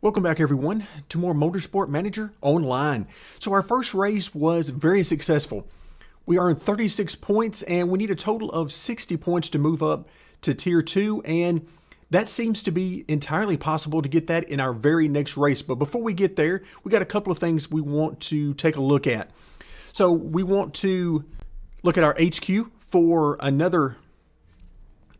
Welcome back everyone to more Motorsport Manager Online. So our first race was very successful. We earned 36 points and we need a total of 60 points to move up to Tier 2, and that seems to be entirely possible to get that in our very next race. But before we get there, we got a couple of things we want to take a look at. So we want to look at our HQ for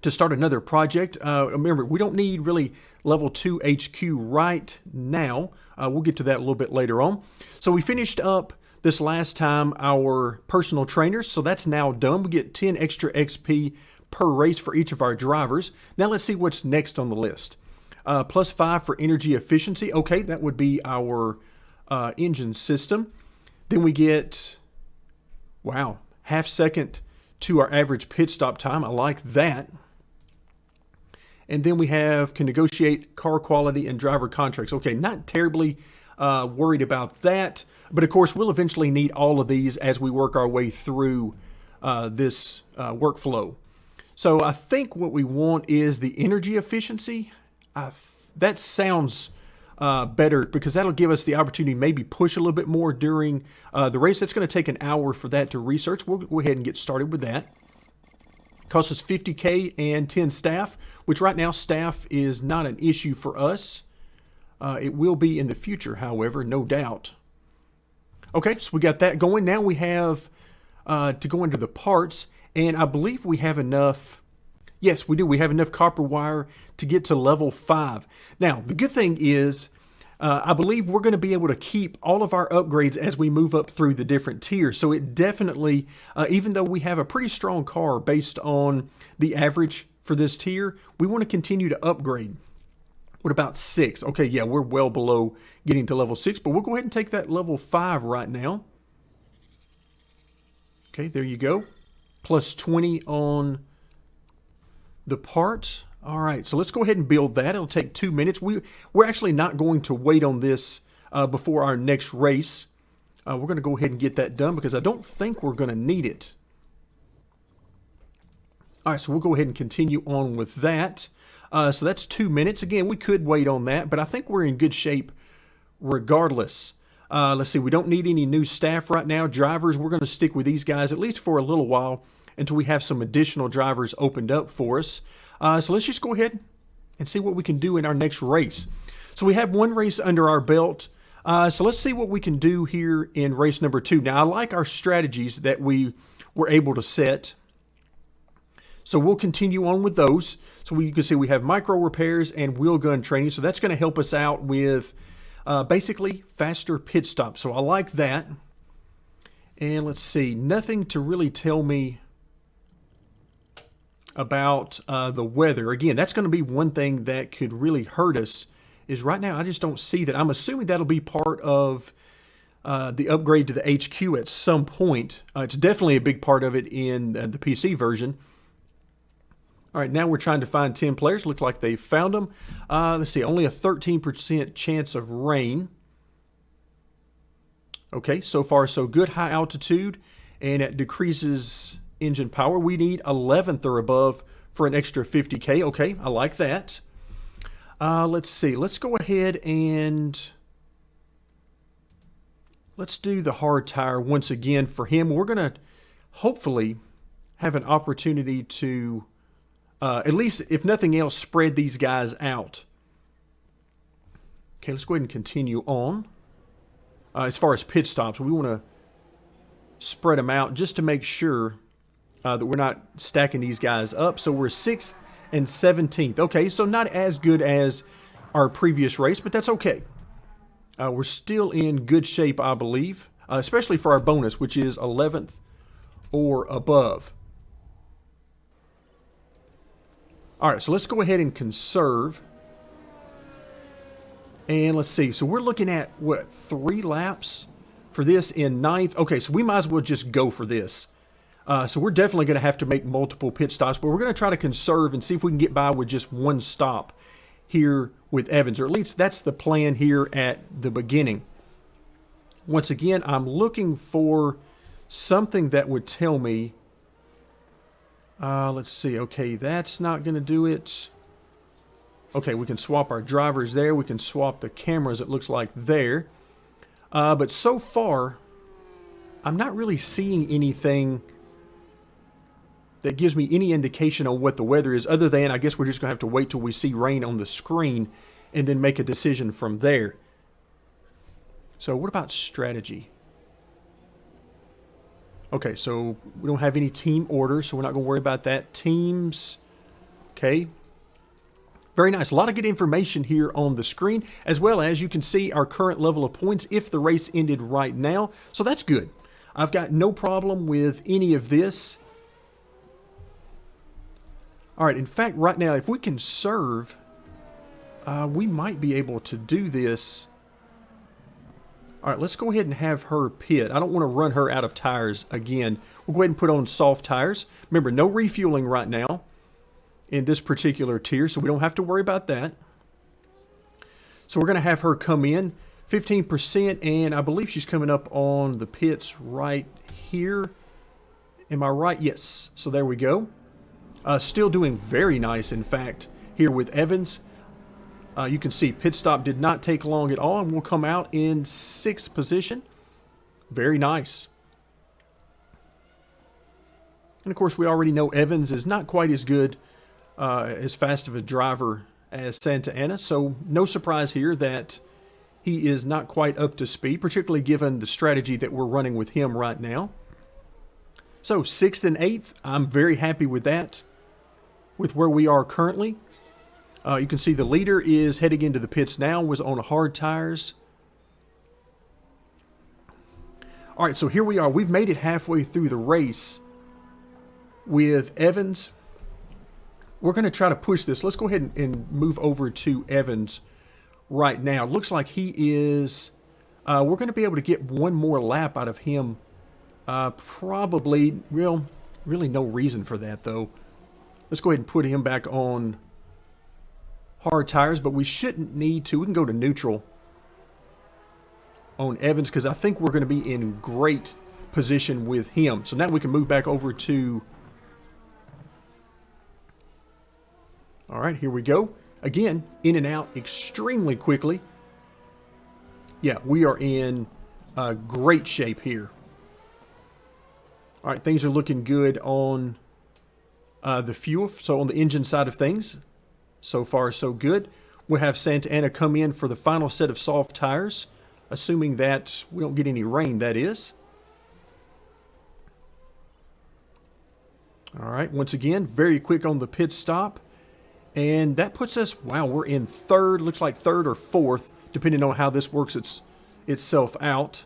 to start another project. Remember, we don't need really level 2 HQ right now. We'll get to that a little bit later on. So we finished up this last time our personal trainers, so that's now done. We get 10 extra XP per race for each of our drivers. Now let's see what's next on the list. Plus 5 for energy efficiency. Okay, that would be our engine system. Then we get, wow, half second to our average pit stop time. I like that. And then we can negotiate car quality and driver contracts. Okay, not terribly worried about that. But of course, we'll eventually need all of these as we work our way through this workflow. So I think what we want is the energy efficiency. That sounds better because that'll give us the opportunity to maybe push a little bit more during the race. That's going to take an hour for that to research. We'll go ahead and get started with that. Costs us 50K and 10 staff, which right now staff is not an issue for us. It will be in the future, however, no doubt. Okay, so we got that going. Now we have to go into the parts, and I believe we have enough. Yes, we do. We have enough copper wire to get to level 5. Now, the good thing is I believe we're going to be able to keep all of our upgrades as we move up through the different tiers. So it definitely, even though we have a pretty strong car based on the average for this tier, we want to continue to upgrade. What about 6? Okay, yeah, we're well below getting to level 6, but we'll go ahead and take that level 5 right now. Okay, there you go. Plus 20 on the parts. All right, so let's go ahead and build that. It'll take 2 minutes. We're actually not going to wait on this before our next race. We're going to go ahead and get that done because I don't think we're going to need it. All right, so we'll go ahead and continue on with that. So that's 2 minutes. Again, we could wait on that, but I think we're in good shape regardless. Let's see, we don't need any new staff right now. Drivers, we're going to stick with these guys at least for a little while until we have some additional drivers opened up for us. So let's just go ahead and see what we can do in our next race. So we have one race under our belt. So let's see what we can do here in race number 2. Now, I like our strategies that we were able to set. So we'll continue on with those. So you can see we have micro repairs and wheel gun training. So that's going to help us out with basically faster pit stops. So I like that. And let's see, nothing to really tell me about the weather. Again, that's going to be one thing that could really hurt us, is right now I just don't see that. I'm assuming that'll be part of the upgrade to the HQ at some point. It's definitely a big part of it in the PC version. All right, now we're trying to find 10 players. Looks like they found them. Let's see, only a 13% chance of rain. Okay, so far so good. High altitude, and it decreases engine power. We need 11th or above for an extra 50K. Okay, I like that. Let's see. Let's go ahead and let's do the hard tire once again for him. We're going to hopefully have an opportunity to, at least if nothing else, spread these guys out. Okay, let's go ahead and continue on. As far as pit stops, we want to spread them out just to make sure that we're not stacking these guys up. So we're 6th and 17th. Okay, so not as good as our previous race, but that's okay. We're still in good shape, I believe, especially for our bonus, which is 11th or above. All right, so let's go ahead and conserve. And let's see. So we're looking at, what, 3 laps for this in 9th? Okay, so we might as well just go for this. So we're definitely going to have to make multiple pit stops, but we're going to try to conserve and see if we can get by with just one stop here with Evans, or at least that's the plan here at the beginning. Once again, I'm looking for something that would tell me, let's see, okay, that's not going to do it. Okay, we can swap our drivers there. We can swap the cameras, it looks like, there. But so far, I'm not really seeing anything that gives me any indication on what the weather is, other than I guess we're just going to have to wait till we see rain on the screen and then make a decision from there. So what about strategy? Okay, so we don't have any team orders, so we're not going to worry about that. Teams, okay. Very nice. A lot of good information here on the screen, as well as you can see our current level of points if the race ended right now. So that's good. I've got no problem with any of this. All right, in fact, right now, if we can serve, we might be able to do this. All right, let's go ahead and have her pit. I don't want to run her out of tires again. We'll go ahead and put on soft tires. Remember, no refueling right now in this particular tier, so we don't have to worry about that. So we're going to have her come in 15%, and I believe she's coming up on the pits right here. Am I right? Yes. So there we go. Still doing very nice, in fact, here with Evans. You can see pit stop did not take long at all, and we'll come out in 6th position. Very nice. And of course, we already know Evans is not quite as good, as fast of a driver as Santa Ana, so no surprise here that he is not quite up to speed, particularly given the strategy that we're running with him right now. So 6th and 8th, I'm very happy with that, with where we are currently. You can see the leader is heading into the pits now, was on hard tires. All right, so here we are. We've made it halfway through the race with Evans. We're going to try to push this. Let's go ahead and move over to Evans right now. Looks like he is... we're going to be able to get one more lap out of him. Probably... really no reason for that, though. Let's go ahead and put him back on hard tires, but we shouldn't need to. We can go to neutral on Evans because I think we're going to be in great position with him. So now we can move back over to... All right, here we go. Again, in and out extremely quickly. Yeah, we are in great shape here. All right, things are looking good on the fuel. So on the engine side of things, so far so good. We'll have Santa Ana come in for the final set of soft tires, assuming that we don't get any rain, that is. All right, once again, very quick on the pit stop. And that puts us, wow, we're in 3rd, looks like 3rd or 4th, depending on how this works itself out.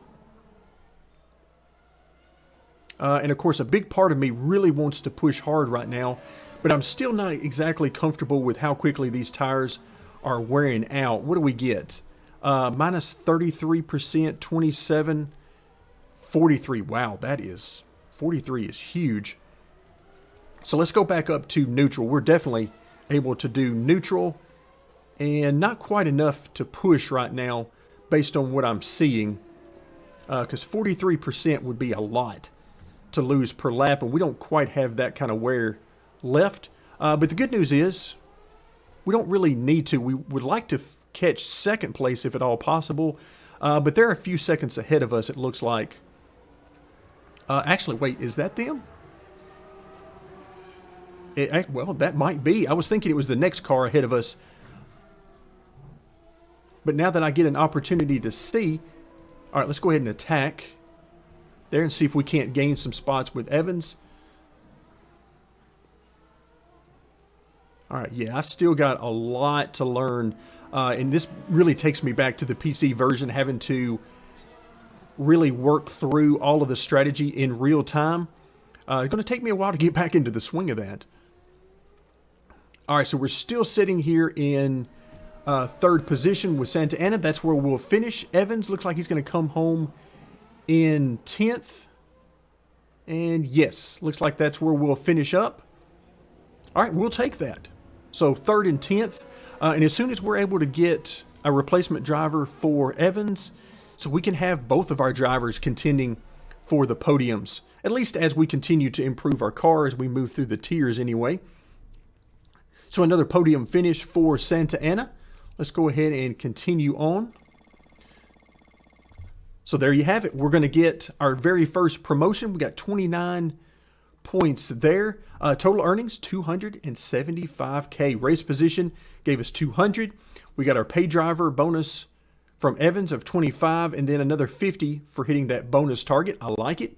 And of course, a big part of me really wants to push hard right now, but I'm still not exactly comfortable with how quickly these tires are wearing out. What do we get? Minus 33%, 27, 43. Wow, that is, 43 is huge. So let's go back up to neutral. We're definitely able to do neutral, and not quite enough to push right now based on what I'm seeing, because 43% would be a lot to lose per lap, and we don't quite have that kind of wear left. But the good news is we don't really need to. We would like to catch 2nd place if at all possible, but they're a few seconds ahead of us, it looks like. Actually, wait, is that them? Well, that might be. I was thinking it was the next car ahead of us. But now that I get an opportunity to see... All right, let's go ahead and attack there and see if we can't gain some spots with Evans. All right, yeah, I've still got a lot to learn. And this really takes me back to the PC version, having to really work through all of the strategy in real time. It's going to take me a while to get back into the swing of that. All right, so we're still sitting here in 3rd position with Santa Ana. That's where we'll finish. Evans looks like he's going to come home in 10th. And yes, looks like that's where we'll finish up. All right, we'll take that. So 3rd and 10th. And as soon as we're able to get a replacement driver for Evans, so we can have both of our drivers contending for the podiums, at least as we continue to improve our car as we move through the tiers anyway. So another podium finish for Santa Ana. Let's go ahead and continue on. So there you have it. We're going to get our very first promotion. We got 29 points there. Total earnings, $275K. Race position gave us 200. We got our pay driver bonus from Evans of 25, and then another 50 for hitting that bonus target. I like it.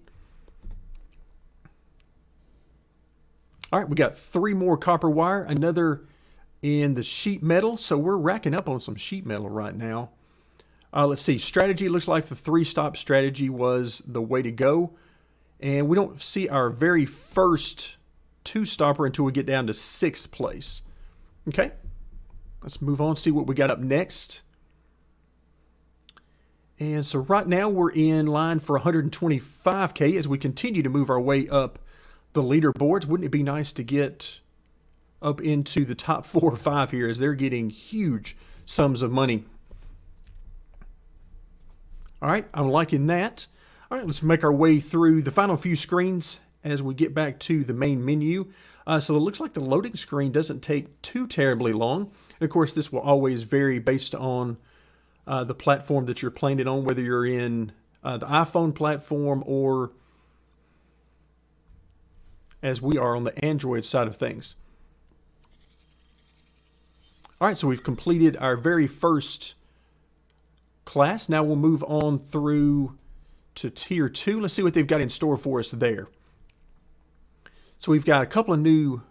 All right, we got 3 more copper wire, another in the sheet metal. So we're racking up on some sheet metal right now. Let's see, strategy looks like the 3-stop strategy was the way to go. And we don't see our very first 2-stopper until we get down to 6th place. Okay, let's move on, see what we got up next. And so right now we're in line for 125K as we continue to move our way up the leaderboards. Wouldn't it be nice to get up into the top 4 or 5 here, as they're getting huge sums of money. All right, I'm liking that. All right, let's make our way through the final few screens as we get back to the main menu. So it looks like the loading screen doesn't take too terribly long. And of course, this will always vary based on the platform that you're playing it on, whether you're in the iPhone platform or as we are on the Android side of things. All right, so we've completed our very first class. Now we'll move on through to Tier 2. Let's see what they've got in store for us there. So we've got a couple of new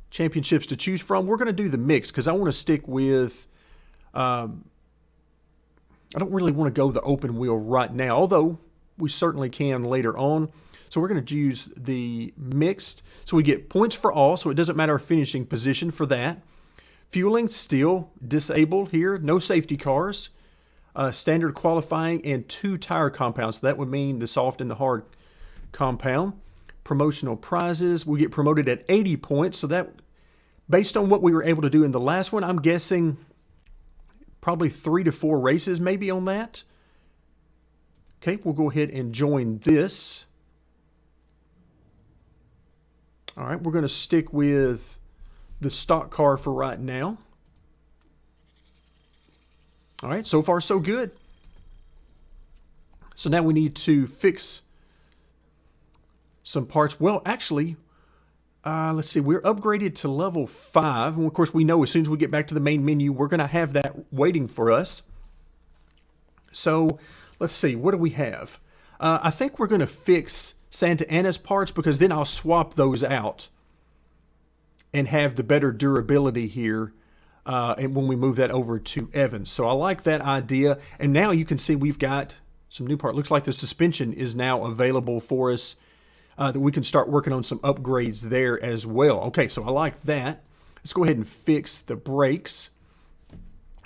championships to choose from. We're going to do the mix because I want to stick with... I don't really want to go the open wheel right now, although we certainly can later on. So we're going to use the mixed. So we get points for all, so it doesn't matter our finishing position for that. Fueling, still disabled here. No safety cars. Standard qualifying and 2 tire compounds. So that would mean the soft and the hard compound. Promotional prizes. We get promoted at 80 points. So that, based on what we were able to do in the last one, I'm guessing probably 3 to 4 races maybe on that. Okay, we'll go ahead and join this. All right, we're going to stick with the stock car for right now. All right, so far so good. So now we need to fix some parts. Well, actually, let's see, we're upgraded to level 5. And of course, we know as soon as we get back to the main menu, we're going to have that waiting for us. So let's see, what do we have? I think we're going to fix Santa Ana's parts because then I'll swap those out and have the better durability here and when we move that over to Evans. So I like that idea. And now you can see we've got some new part. Looks like the suspension is now available for us, that we can start working on some upgrades there as well. Okay, so I like that. Let's go ahead and fix the brakes.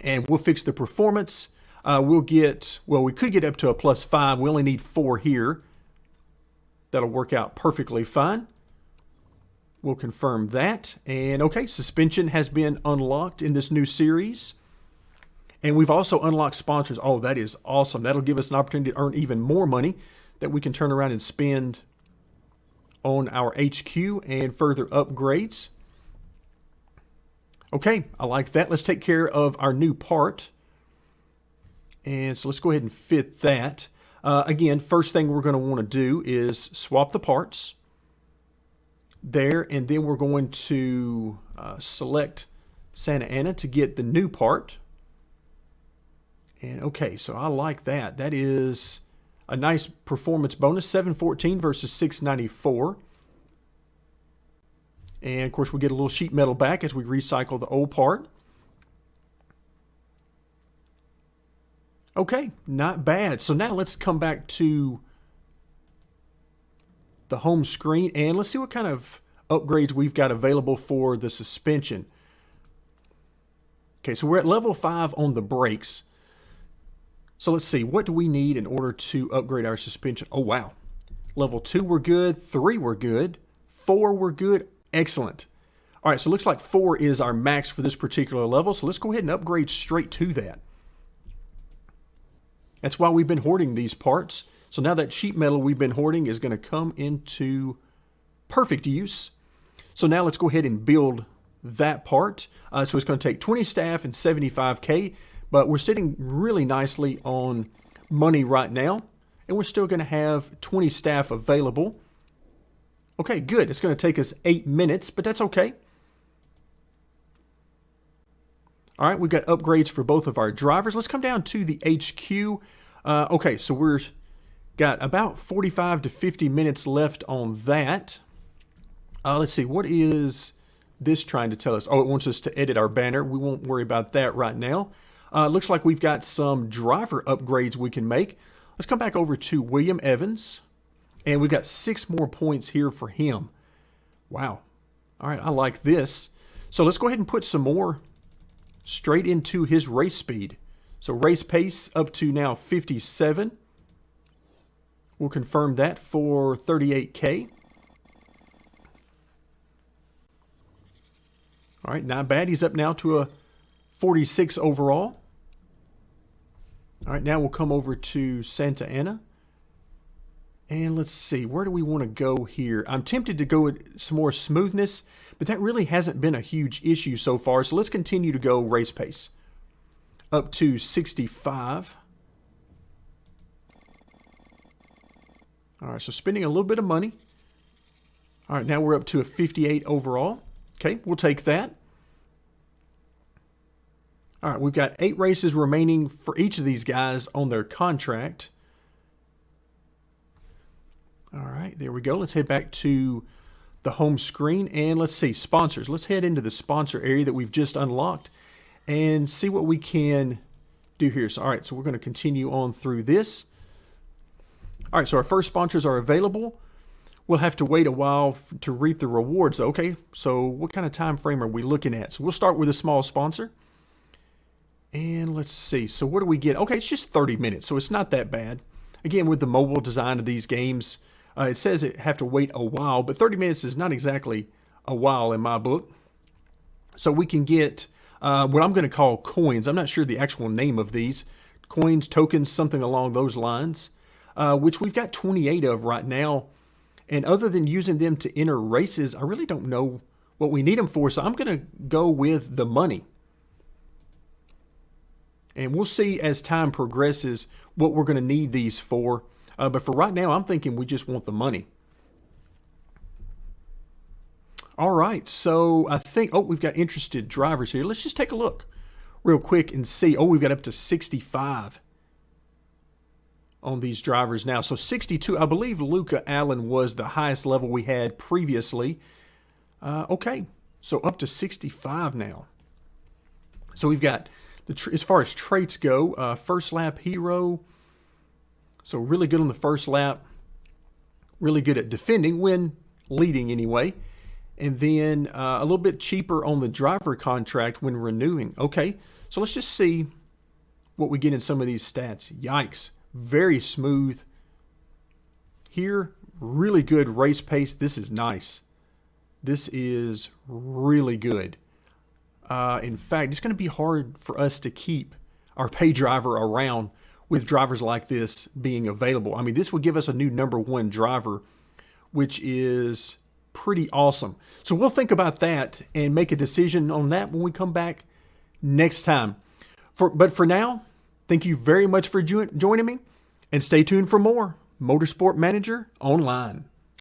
And we'll fix the performance. We'll get, well, we could get up to a +5. We only need 4 here. That'll work out perfectly fine. We'll confirm that. And okay, suspension has been unlocked in this new series. And we've also unlocked sponsors. Oh, that is awesome. That'll give us an opportunity to earn even more money that we can turn around and spend on our HQ and further upgrades. Okay, I like that. Let's take care of our new part. And so let's go ahead and fit that. Again, first thing we're going to want to do is swap the parts there, and then we're going to select Santa Ana to get the new part. And okay, so I like that. That is a nice performance bonus, 714 versus 694. And of course, we get a little sheet metal back as we recycle the old part. Okay, not bad. So now let's come back to the home screen and let's see what kind of upgrades we've got available for the suspension. Okay, so we're at level 5 on the brakes. So let's see, what do we need in order to upgrade our suspension? Oh, wow. Level 2 we're good, 3 we're good, 4 we're good, excellent. All right, so it looks like 4 is our max for this particular level. So let's go ahead and upgrade straight to that. That's why we've been hoarding these parts. So now that sheet metal we've been hoarding is going to come into perfect use. So now let's go ahead and build that part. So it's going to take 20 staff and 75K, but we're sitting really nicely on money right now, and we're still going to have 20 staff available. Okay, good. It's going to take us 8 minutes, but that's okay. All right, we've got upgrades for both of our drivers. Let's come down to the HQ. Okay, so we're got about 45 to 50 minutes left on that. Let's see, what is this trying to tell us? Oh, it wants us to edit our banner. We won't worry about that right now. Looks like we've got some driver upgrades we can make. Let's come back over to William Evans. And we've got 6 more points here for him. Wow. All right, I like this. So let's go ahead and put some more straight into his race speed. So race pace up to now 57. We'll confirm that for 38K. All right, not bad. He's up now to a 46 overall. All right, now we'll come over to Santa Ana. And let's see, where do we want to go here? I'm tempted to go with some more smoothness, but that really hasn't been a huge issue so far. So let's continue to go race pace. Up to 65. All right, so spending a little bit of money. All right, now we're up to a 58 overall. Okay, we'll take that. All right, we've got 8 races remaining for each of these guys on their contract. All right, there we go. Let's head back to the home screen and let's see, sponsors. Let's head into the sponsor area that we've just unlocked and see what we can do here. So, all right, so we're going to continue on through this. All right, so our first sponsors are available. We'll have to wait a while to reap the rewards. Okay, so what kind of time frame are we looking at? So we'll start with a small sponsor. And let's see, so what do we get? Okay, it's just 30 minutes, so it's not that bad. Again, with the mobile design of these games, it says it have to wait a while, but 30 minutes is not exactly a while in my book. So we can get what I'm going to call coins. I'm not sure the actual name of these. Coins, tokens, something along those lines, which we've got 28 of right now. And other than using them to enter races, I really don't know what we need them for. So I'm going to go with the money. And we'll see as time progresses what we're going to need these for. But for right now, I'm thinking we just want the money. All right, so I think, we've got interested drivers here. Let's just take a look real quick and see. Oh, we've got up to 65 on these drivers now. So 62, I believe Luca Allen was the highest level we had previously. Okay, so up to 65 now. So we've got, as far as traits go, first lap hero. So really good on the first lap. Really good at defending when leading anyway. And then a little bit cheaper on the driver contract when renewing. Okay, so let's just see what we get in some of these stats. Yikes, very smooth. Here, really good race pace. This is nice. This is really good. In fact, it's going to be hard for us to keep our pay driver around with drivers like this being available. I mean, this would give us a new #1 driver, which is pretty awesome. So we'll think about that and make a decision on that when we come back next time. But for now, thank you very much for joining me, and stay tuned for more Motorsport Manager Online.